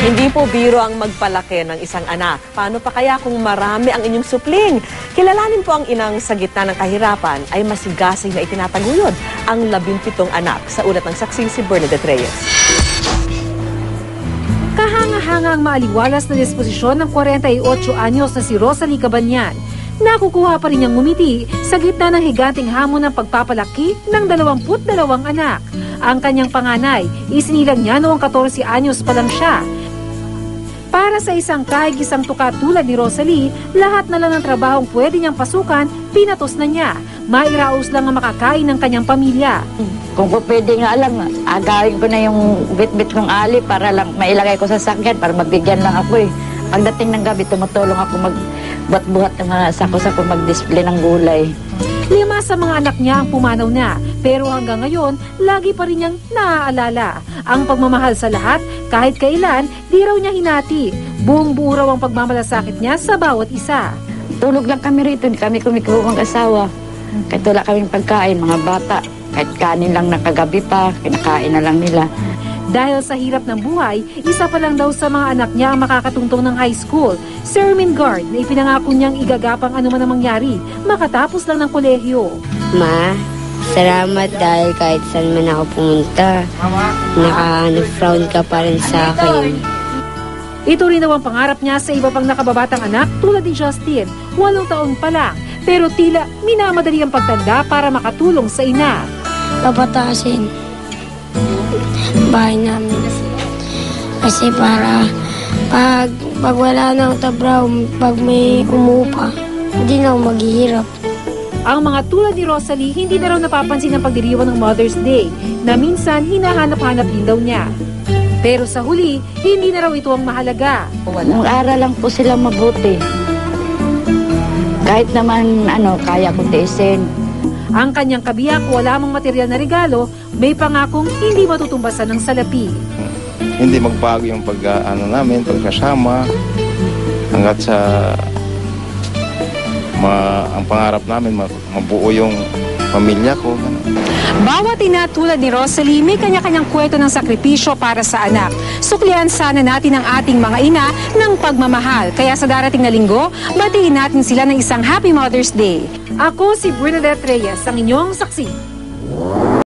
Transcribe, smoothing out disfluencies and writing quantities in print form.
Hindi po biro ang magpalaki ng isang anak. Paano pa kaya kung marami ang inyong supling? Kilalanin po ang inang sa gitna ng kahirapan ay masigasig na itinataguyod ang 17 anak sa ulat ng saksi si Bernadette Reyes. Kahanga-hanga ang maaliwalas na disposisyon ng 48 anyos na si Rosalie Cabanyan. Nakukuha pa rin niyang ngumiti sa gitna ng higanting hamon ng pagpapalaki ng 22 anak. Ang kanyang panganay, isinilang niya noong 14 anyos pa lang siya. Para sa isang kahig-isang tuka tulad ni Rosalie, lahat na lang ng trabahong pwede niyang pasukan, pinatos na niya. Mairaos lang ang makakain ng kanyang pamilya. Kung po pwede nga lang, agawin ko na yung bit-bit kong ali para lang mailagay ko sa sakyan para mabigyan lang ako eh. Pagdating ng gabi, tumutulong ako magbuhat ng mga sako-sako, mag-display ng gulay. 5 sa mga anak niya ang pumanaw na, pero hanggang ngayon, lagi pa rin niyang naaalala. Ang pagmamahal sa lahat, kahit kailan, di raw niya hinati. Buong buo raw ang pagmamalasakit niya sa bawat isa. Tulog lang kami rito, hindi kami kumikuha ng asawa. Kahit wala kaming pagkain, mga bata, kahit kanin lang na kagabi pa, kinakain na lang nila. Dahil sa hirap ng buhay, isa pa lang daw sa mga anak niya ang makakatungtong ng high school. Si Ermin Guard na ipinangako niyang igagapang anuman ang mangyari, makatapos lang ng kolehiyo. Ma, salamat dahil kahit saan man ako pumunta, naka-frown ka pa rin sa akin. Ito rin daw ang pangarap niya sa iba pang nakababatang anak tulad ni Justin, 8 taon pa lang. Pero tila minamadali ang pagtanda para makatulong sa ina. Papataasin bahay namin. Kasi para pag wala na ang tabraw, pag may umupa, hindi na ako maghihirap. Ang mga tulad ni Rosalie, hindi na raw napapansin ang pagdiriwang ng Mother's Day na minsan hinahanap-hanap din daw niya. Pero sa huli, hindi na raw ito ang mahalaga. Mag-aral lang po sila mabuti. Kahit naman kaya kong tiisin. Ang kanyang kabiyak, wala mang material na regalo, may pangakong hindi matutumbasan ng salapi. Hindi magbago yung namin, pagkasama, hanggat sa ang pangarap namin, mabuo yung pamilya ko. Bawat ina tulad ni Rosalie, may kanya-kanyang kwento ng sakripisyo para sa anak. Suklian sana natin ang ating mga ina ng pagmamahal. Kaya sa darating na linggo, batiin natin sila ng isang Happy Mother's Day. Ako si Bernadette Reyes, ang inyong saksi.